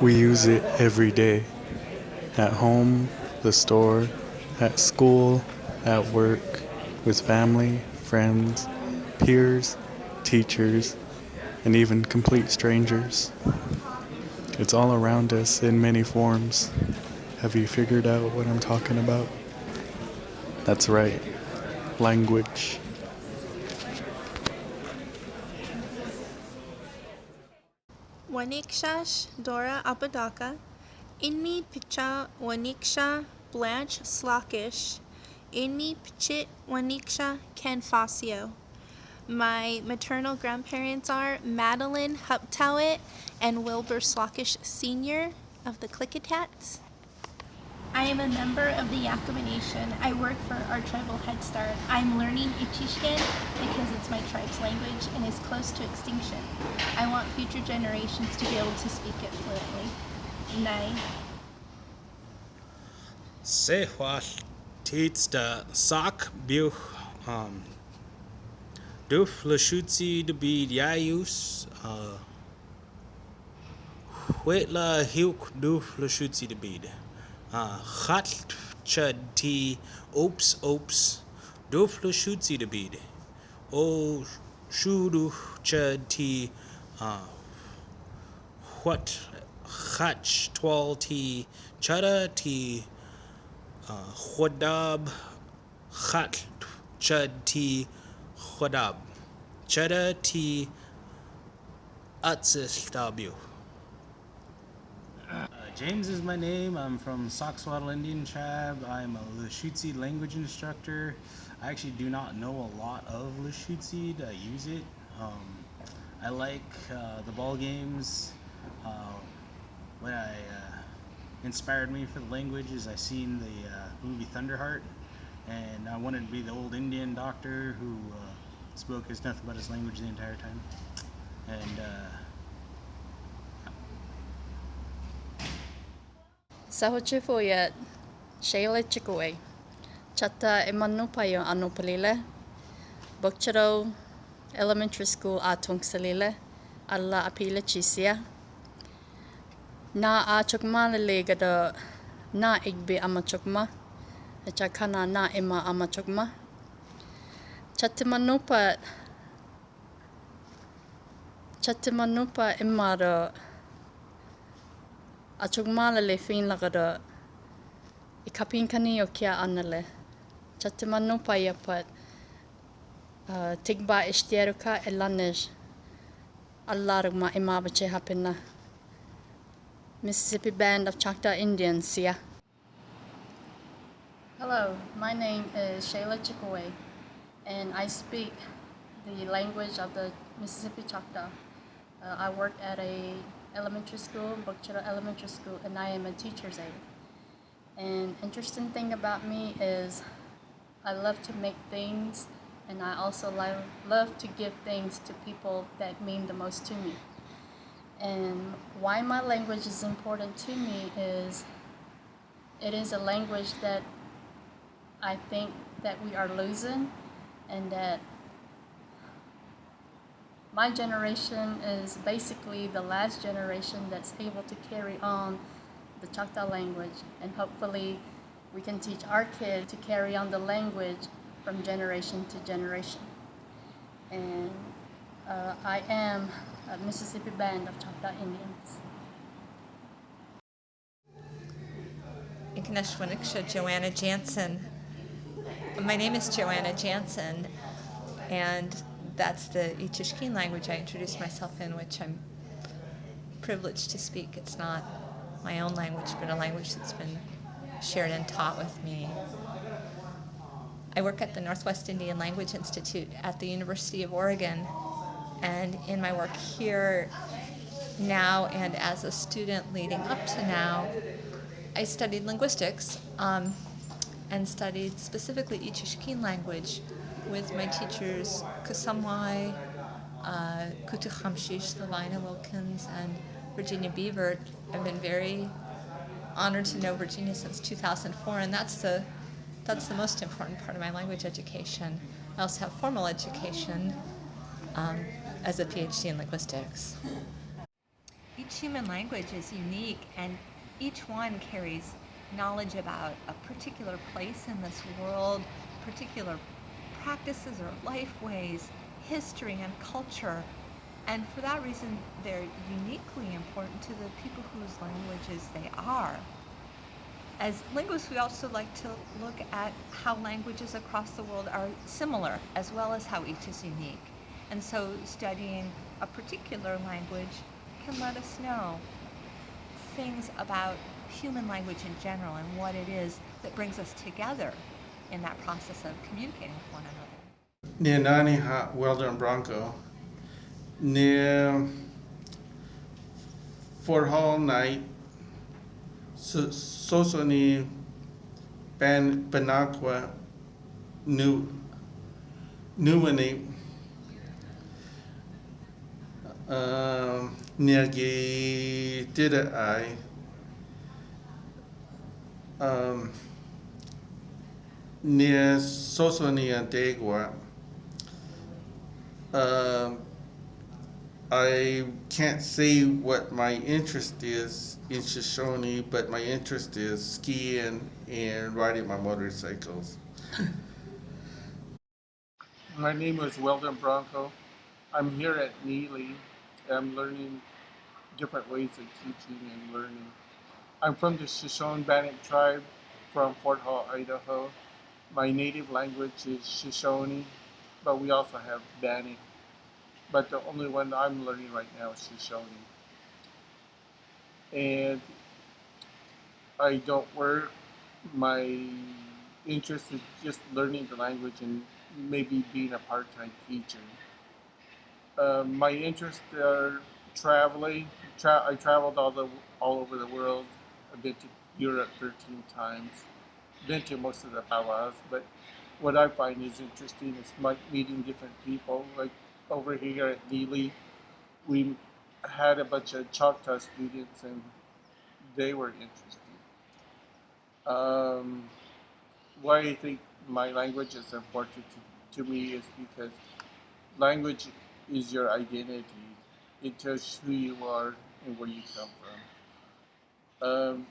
We use it every day. At home, the store, at school, at work, with family, friends, peers, teachers, and even complete strangers. It's all around us in many forms. Have you figured out what I'm talking about? That's right, language. Waniksha Dora Apodaca, Inni Picha Waniksha Blanche Slockish, Inni Pichit Waniksha Canfacio. My maternal grandparents are Madeline Huptowit and Wilbur Slockish Sr. of the Klickitats. I am a member of the Yakama Nation. I work for our tribal Head Start. I'm learning Ichishken because it's my tribe's language and is close to extinction. I want future generations to be able to speak it fluently. Nai. Sehwa teets da sak buch duf lashutsi de bid yayus Huetla hiuk duf lashutsi de bid Hat chud ti ops duf lashutsi de bid O shudu chud ti what hatch twal ti chada ti Hodab Hat Chud T Hodab Chada T Utsis. James is my name. I'm from Soxwaddle Indian Tribe. I'm a Lashutsi language instructor. I actually do not know a lot of Lashutsi. I use it. I like the ball games. What inspired me for the language is I seen the movie Thunderheart, and I wanted to be the old Indian doctor who spoke as nothing but his language the entire time. And Sahochifoyat Shayla Chickaway Chata Emanupayo Anopalile Bokcharo Elementary School Atong Salile Alla Apila Chisia Na Achokma Legada Na Igbe Amachokma Chakana Na Ima Amachokma Chatimanupa Imara Achokma Le Fin Lagada Ikapin Kani Kia Anale Chatimanupa Yapat Tigba Ishtieruka Elanej Allarugma Imabache Hapina Mississippi Band of Choctaw Indians, Sia. Hello, my name is Shayla Chickaway, and I speak the language of the Mississippi Choctaw. I work at a elementary school, Bokchara Elementary School, and I am a teacher's aide. And interesting thing about me is I love to make things, and I also love to give things to people that mean the most to me. And why my language is important to me is it is a language that I think that we are losing, and that my generation is basically the last generation that's able to carry on the Choctaw language, and hopefully we can teach our kids to carry on the language from generation to generation. And I am a Mississippi Band of Choctaw Indians. Shin Nash Waniksha, Joanna Jansen. My name is Joanna Jansen, and that's the Ichishkin language I introduced myself in, which I'm privileged to speak. It's not my own language, but a language that's been shared and taught with me. I work at the Northwest Indian Language Institute at the University of Oregon, and in my work here now and as a student leading up to now, I studied linguistics and studied specifically Ichishkin language with my teachers Kusamwai, Kutu Hamshish, Lavina Wilkins, and Virginia Beavert. I've been very honored to know Virginia since 2004, and that's the most important part of my language education. I also have formal education as a PhD in linguistics. each human language is unique, and each one carries knowledge about a particular place in this world, particular practices or life ways, history and culture. And for that reason, they're uniquely important to the people whose languages they are. As linguists, we also like to look at how languages across the world are similar, as well as how each is unique. And so studying a particular language can let us know things about human language in general and what it is that brings us together in that process of communicating with one another. Near Nani Ha Weldon Bronco. Near Fort Hall Night. Sosoni Banaqua Nuwani. Niagi Dida I. Near Sosoni and Dagua. I can't say what my interest is in Shoshone, but my interest is skiing and riding my motorcycles. My name is Weldon Bronco. I'm here at NILI. I'm learning different ways of teaching and learning. I'm from the Shoshone-Bannock tribe from Fort Hall, Idaho. My native language is Shoshone, but we also have Bannock. But the only one I'm learning right now is Shoshone. And I don't work. My interest is just learning the language and maybe being a part-time teacher. My interests are traveling. I traveled all over the world. I've been to Europe 13 times. Been to most of the powwows, but what I find is interesting is meeting different people. Like over here at NILI, we had a bunch of Choctaw students, and they were interesting. Why I think my language is important to me is because language is your identity. It tells who you are and where you come from.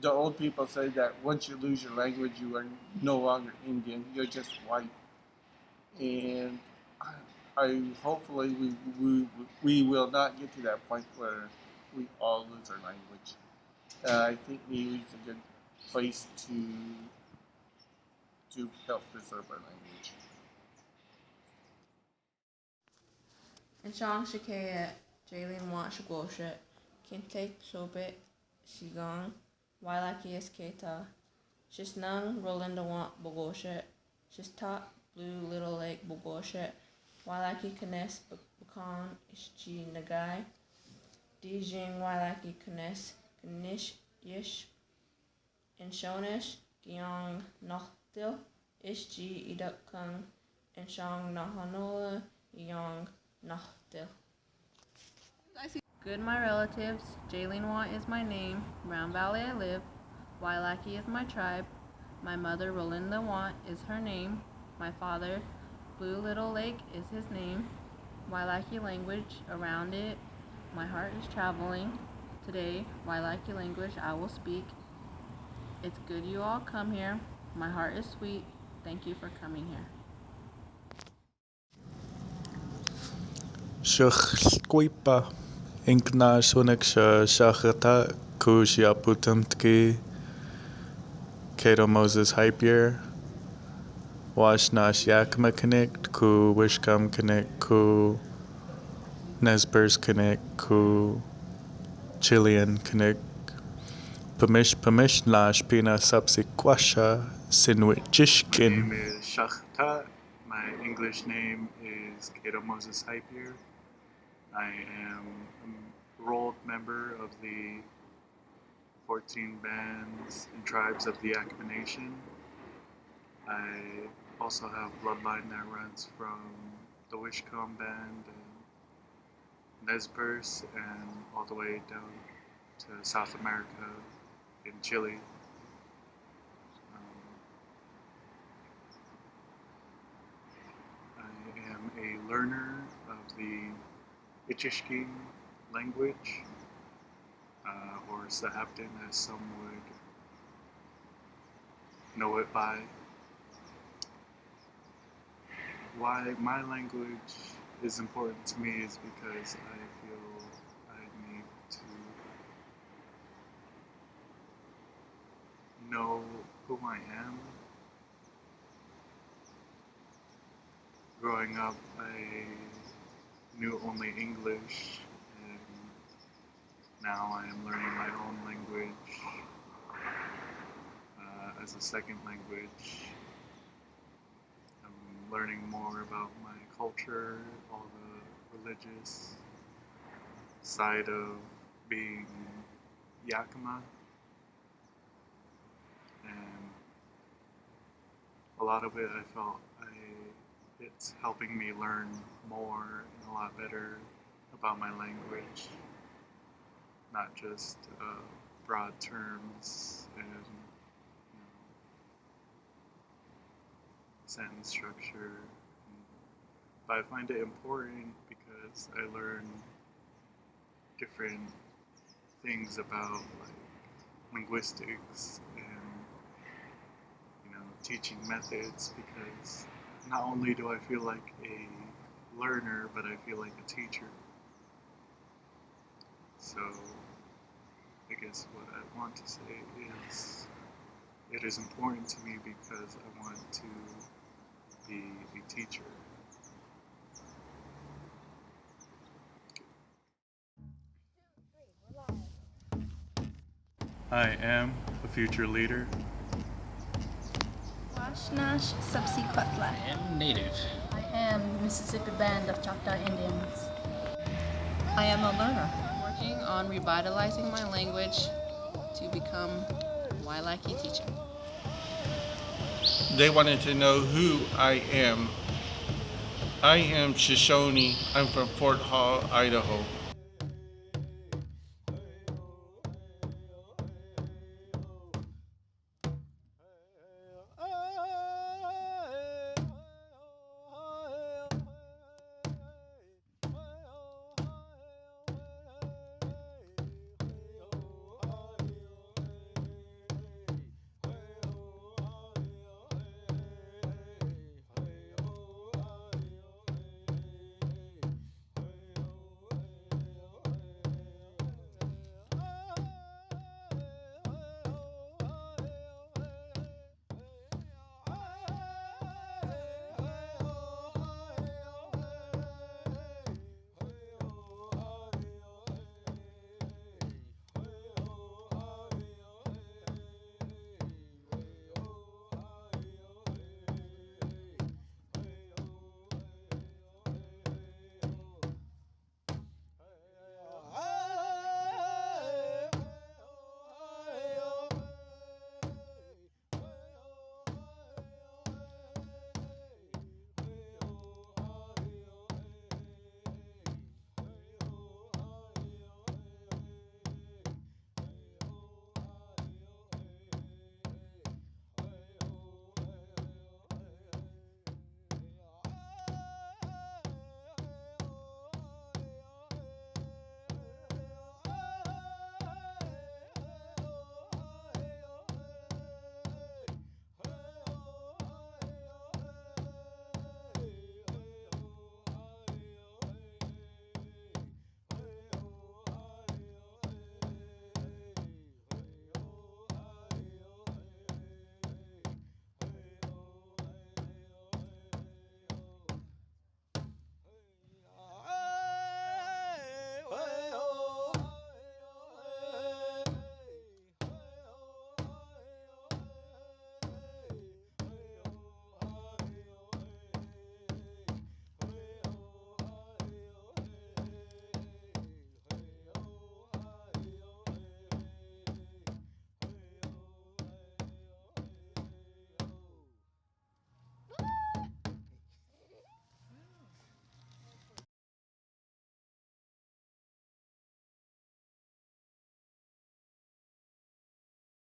The old people say that once you lose your language, you are no longer Indian. You're just white. And I hopefully we will not get to that point where we all lose our language. I think Niue is a good place to help preserve our language. In Shang Shikaya, Jalen Watch Goshet, Kinte Shobit, Shigang, Wailaki Eskata, Shisnang, Rolinda Want Bogoshet, Shistat, Blue Little Lake Bogoshet, Wailaki Kines Bakan, Ishji Nagai, Dijing Wailaki Kines, Kanish Yish, in Shonish, Gyong Nochtil, Ishji Idukung, in Shang Nahanola, Yong Nochtil. Good, my relatives. Jaylene Watt is my name. Round Valley I live. Wailaki is my tribe. My mother, Rolinda Watt, is her name. My father, Blue Little Lake, is his name. Wailaki language, around it, my heart is traveling. Today, Wailaki language I will speak. It's good you all come here. My heart is sweet. Thank you for coming here. Shukhsquipa Inknash Waniksha Shakhata Kushiaputumtki Cato Moses-Hyipeer Washnash Yakima Connect Ku Wishkam Connect Ku Nesbers Connect Ku Chilean Connect Pamish Lash Pina Subsequasha Sinwit Jishkin. My name is Shakhta. My English name is Cato Moses-Hyipeer. I am a enrolled member of the 14 bands and tribes of the Yakima Nation. I also have bloodline that runs from the Wishcombe band and Nesbers and all the way down to South America in Chile. I am a learner of the Ichishkin language, or Sahaptin, as some would know it by. Why my language is important to me is because I feel I need to know who I am. Growing up, I knew only English, and now I am learning my own language as a second language. I'm learning more about my culture, all the religious side of being Yakima, and a lot of it I felt it's helping me learn more and a lot better about my language, not just broad terms and sentence structure. But I find it important because I learn different things about linguistics and teaching methods, because not only do I feel like a learner, but I feel like a teacher. So I guess what I want to say is it is important to me because I want to be a teacher. I am a future leader. Washnash Subsequently. I am native. I am Mississippi Band of Choctaw Indians. I am a learner. Working on revitalizing my language to become a Wailaki teacher. They wanted to know who I am. I am Shoshone. I'm from Fort Hall, Idaho.